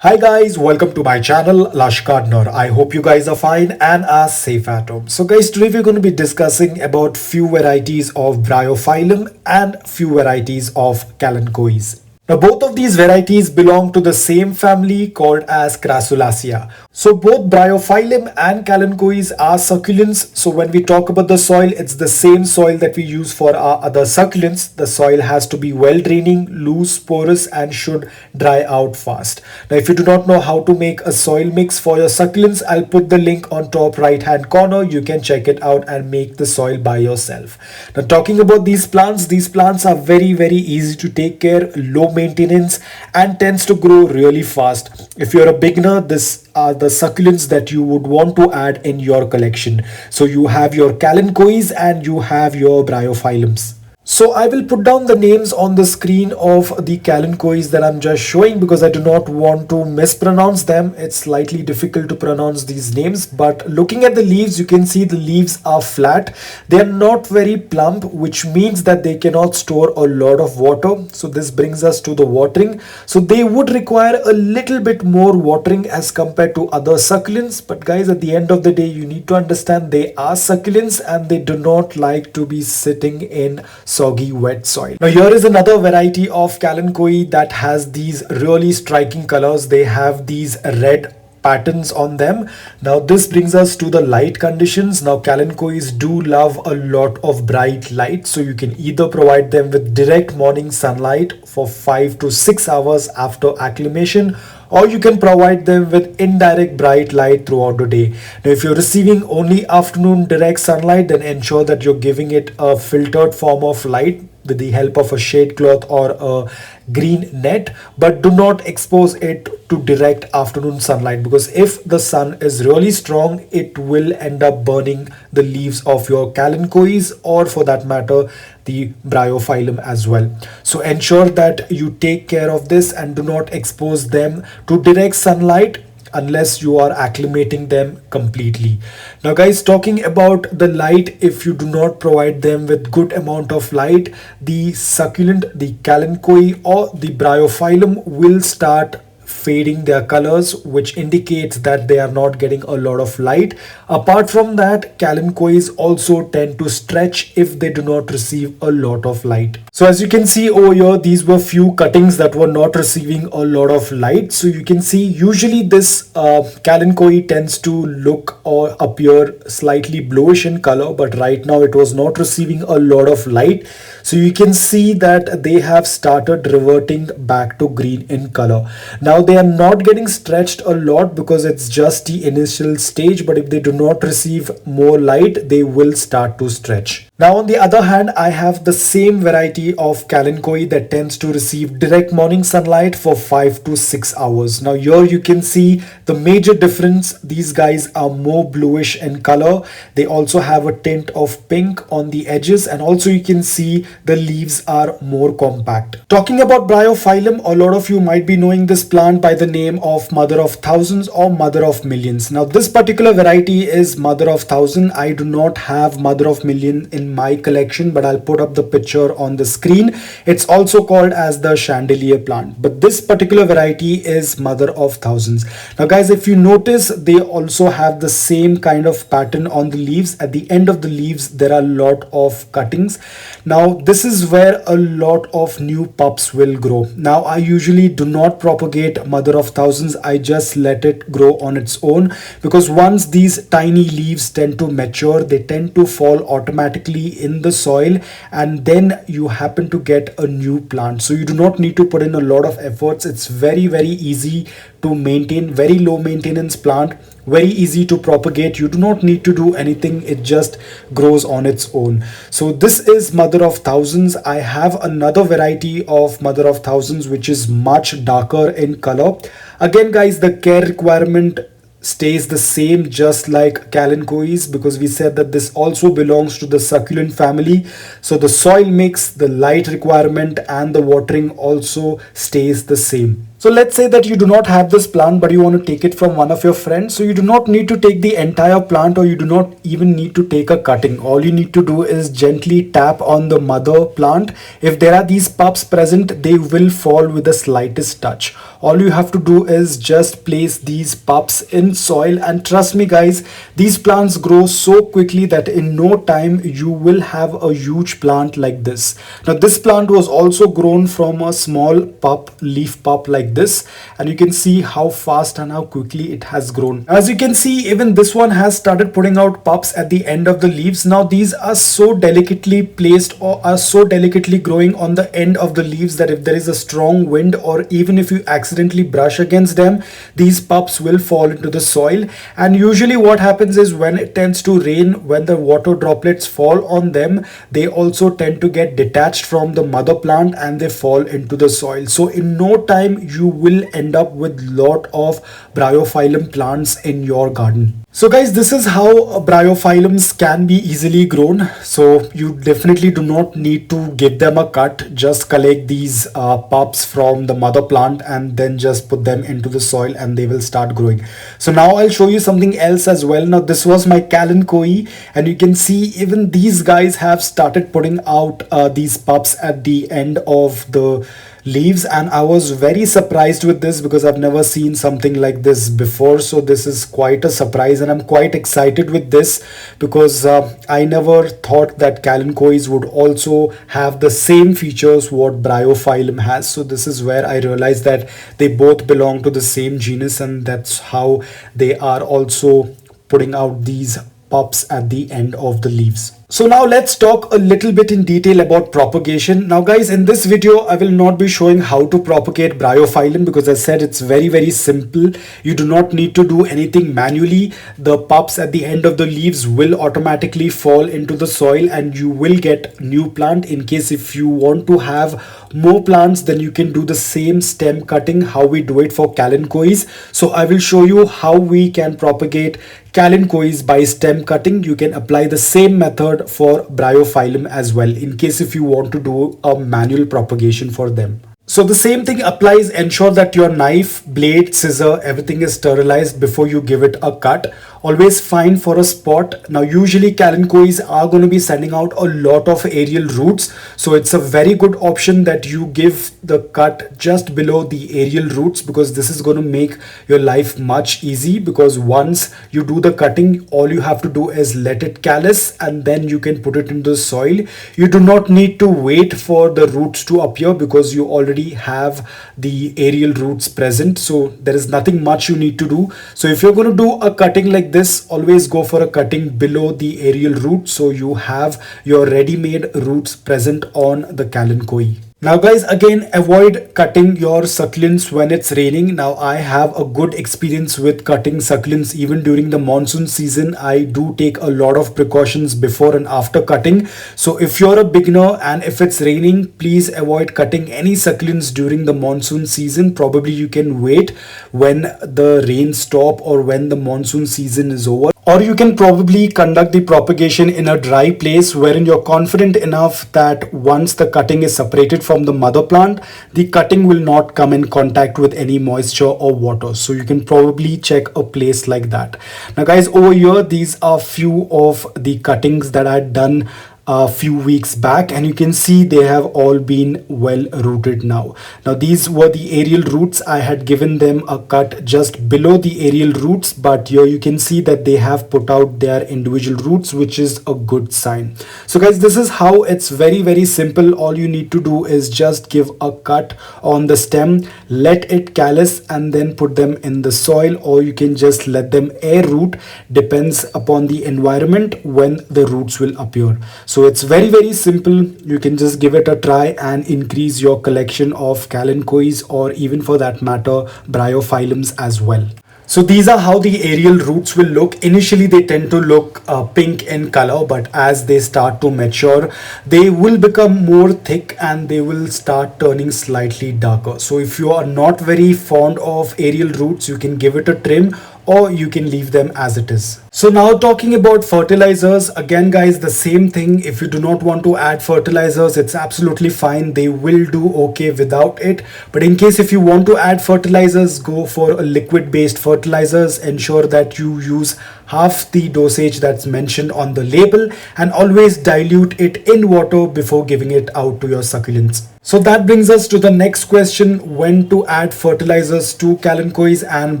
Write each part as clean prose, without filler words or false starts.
Hi guys, welcome to my channel Lush Gardener. I hope you guys are fine and are safe at home. So guys, today we're going to be discussing about few varieties of Bryophyllum and few varieties of Kalanchoes. Now both of these varieties belong to the same family called as Crassulaceae. So both Bryophyllum and Kalanchoes are succulents. So when we talk about the soil, it's the same soil that we use for our other succulents. The soil has to be well draining, loose, porous and should dry out fast. Now if you do not know how to make a soil mix for your succulents, I'll put the link on top right hand corner. You can check it out and make the soil by yourself. Now talking about these plants are very easy to take care, low maintenance and tends to grow really fast. If you're a beginner, this are the succulents that you would want to add in your collection. So you have your Kalanchoes and you have your Bryophyllums. So I will put down the names on the screen of the Kalanchoes that I'm just showing because I do not want to mispronounce them. It's slightly difficult to pronounce these names, but looking at the leaves, you can see the leaves are flat. They are not very plump, which means that they cannot store a lot of water. So this brings us to the watering. So they would require a little bit more watering as compared to other succulents. But guys, at the end of the day, you need to understand they are succulents and they do not like to be sitting in soggy wet soil. Now here is another variety of Kalanchoe that has these really striking colors. They have these red patterns on them. Now this brings us to the light conditions. Now Kalanchoes do love a lot of bright light, so you can either provide them with direct morning sunlight for 5 to 6 hours after acclimation, or you can provide them with indirect bright light throughout the day. Now if you're receiving only afternoon direct sunlight, then ensure that you're giving it a filtered form of light with the help of a shade cloth or a green net, but do not expose it to direct afternoon sunlight, because if the sun is really strong, it will end up burning the leaves of your Kalanchoes, or for that matter the Bryophyllum as well. So ensure that you take care of this and do not expose them to direct sunlight unless you are acclimating them completely. Now guys, talking about the light, if you do not provide them with good amount of light, the succulent, the Kalanchoe or the Bryophyllum will start fading their colors, which indicates that they are not getting a lot of light. Apart from that, Kalanchoes also tend to stretch if they do not receive a lot of light. So as you can see over here, these were few cuttings that were not receiving a lot of light. So you can see usually this Kalanchoe tends to look or appear slightly bluish in color, but right now it was not receiving a lot of light. So you can see that they have started reverting back to green in color. Now they are not getting stretched a lot because it's just the initial stage, but if they do not receive more light, they will start to stretch. Now on the other hand, I have the same variety of Kalanchoe that tends to receive direct morning sunlight for 5 to 6 hours. Now here you can see the major difference. These guys are more bluish in color. They also have a tint of pink on the edges, and also you can see the leaves are more compact. Talking about Bryophyllum, a lot of you might be knowing this plant by the name of Mother of Thousands or Mother of Millions. Now this particular variety is Mother of Thousand. I do not have Mother of Million in my collection, but I'll put up the picture on the screen. It's also called as the chandelier plant, but this particular variety is Mother of Thousands. Now guys, if you notice, they also have the same kind of pattern on the leaves. At the end of the leaves there are a lot of cuttings. Now this is where a lot of new pups will grow. Now I usually do not propagate Mother of Thousands. I just let it grow on its own, because once these tiny leaves tend to mature, they tend to fall automatically in the soil, and then you happen to get a new plant. So you do not need to put in a lot of efforts. It's very easy to maintain, very low maintenance plant, very easy to propagate. You do not need to do anything, it just grows on its own. So this is Mother of Thousands. I have another variety of Mother of Thousands which is much darker in color. Again guys, the care requirement stays the same just like Kalanchoes, because we said that this also belongs to the succulent family. So the soil mix, the light requirement and the watering also stays the same. So let's say that you do not have this plant but you want to take it from one of your friends. So you do not need to take the entire plant, or you do not even need to take a cutting. All you need to do is gently tap on the mother plant. If there are these pups present, they will fall with the slightest touch. All you have to do is just place these pups in soil, and trust me guys, these plants grow so quickly that in no time you will have a huge plant like this. Now this plant was also grown from a small leaf pup like this, and you can see how fast and how quickly it has grown. As you can see, even this one has started putting out pups at the end of the leaves. Now these are so delicately placed, or are so delicately growing on the end of the leaves, that if there is a strong wind, or even if you accidentally brush against them, these pups will fall into the soil. And usually what happens is, when it tends to rain, when the water droplets fall on them, they also tend to get detached from the mother plant and they fall into the soil. So in no time you will end up with lot of Bryophyllum plants in your garden. So guys, this is how Bryophyllums can be easily grown. So you definitely do not need to give them a cut. Just collect these pups from the mother plant and then just put them into the soil and they will start growing. So now I'll show you something else as well. Now this was my Kalanchoe, and you can see even these guys have started putting out these pups at the end of the leaves, and I was very surprised with this because I've never seen something like this before. So this is quite a surprise, and I'm quite excited with this because I never thought that Kalanchoes would also have the same features what Bryophyllum has. So this is where I realized that they both belong to the same genus, and that's how they are also putting out these pups at the end of the leaves. So now let's talk a little bit in detail about propagation. Now guys, in this video I will not be showing how to propagate Bryophyllum because I said it's very simple. You do not need to do anything manually. The pups at the end of the leaves will automatically fall into the soil and you will get new plant. In case if you want to have more plants, then you can do the same stem cutting how we do it for Kalanchoes. So I will show you how we can propagate Kalanchoes by stem cutting. You can apply the same method for Bryophyllum as well, in case if you want to do a manual propagation for them. So the same thing applies. Ensure that your knife, blade, scissor, everything is sterilized before you give it a cut. Always find for a spot. Now usually Kalanchoes are going to be sending out a lot of aerial roots, so it's a very good option that you give the cut just below the aerial roots, because this is going to make your life much easy. Because once you do the cutting, all you have to do is let it callus and then you can put it into the soil. You do not need to wait for the roots to appear because you already have the aerial roots present, so there is nothing much you need to do. So if you're going to do a cutting like this, always go for a cutting below the aerial root, so you have your ready-made roots present on the Kalanchoe. Now guys, again, avoid cutting your succulents when it's raining. Now I have a good experience with cutting succulents even during the monsoon season. I do take a lot of precautions before and after cutting. So if you're a beginner and if it's raining, please avoid cutting any succulents during the monsoon season. Probably you can wait when the rain stop or when the monsoon season is over. Or you can probably conduct the propagation in a dry place wherein you're confident enough that once the cutting is separated from the mother plant, the cutting will not come in contact with any moisture or water. So you can probably check a place like that. Now guys, over here, these are few of the cuttings that I had done a few weeks back, and you can see they have all been well rooted now. Now these were the aerial roots. I had given them a cut just below the aerial roots, but here you can see that they have put out their individual roots, which is a good sign. So guys, this is how it's very simple. All you need to do is just give a cut on the stem, let it callus, and then put them in the soil, or you can just let them air root. Depends upon the environment when the roots will appear. So it's very simple. You can just give it a try and increase your collection of Kalanchoes, or even for that matter Bryophyllums as well. So these are how the aerial roots will look. Initially they tend to look pink in color, but as they start to mature, they will become more thick and they will start turning slightly darker. So if you are not very fond of aerial roots, you can give it a trim, or you can leave them as it is. So now talking about fertilizers, again guys, the same thing. If you do not want to add fertilizers, it's absolutely fine. They will do okay without it. But in case if you want to add fertilizers, go for a liquid based fertilizers. Ensure that you use half the dosage that's mentioned on the label, and always dilute it in water before giving it out to your succulents. So that brings us to the next question: when to add fertilizers to Kalanchoes and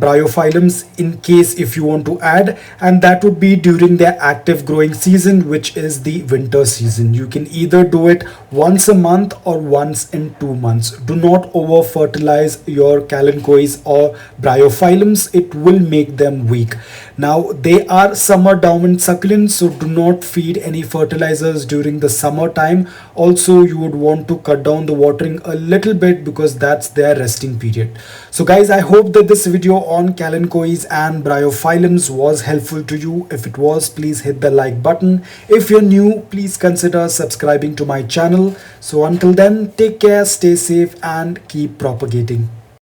Bryophyllums in case if you want to add, and that would be during their active growing season, which is the winter season. You can either do it once a month or once in 2 months. Do not over fertilize your Kalanchoes or Bryophyllums, it will make them weak. Now they are summer dormant succulents, so do not feed any fertilizers during the summer time. Also, you would want to cut down the watering a little bit because that's their resting period. So guys, I hope that this video on Kalanchoes and Bryophyllums was helpful to you. If it was, please hit the like button. If you're new, please consider subscribing to my channel. So until then, take care, stay safe and keep propagating.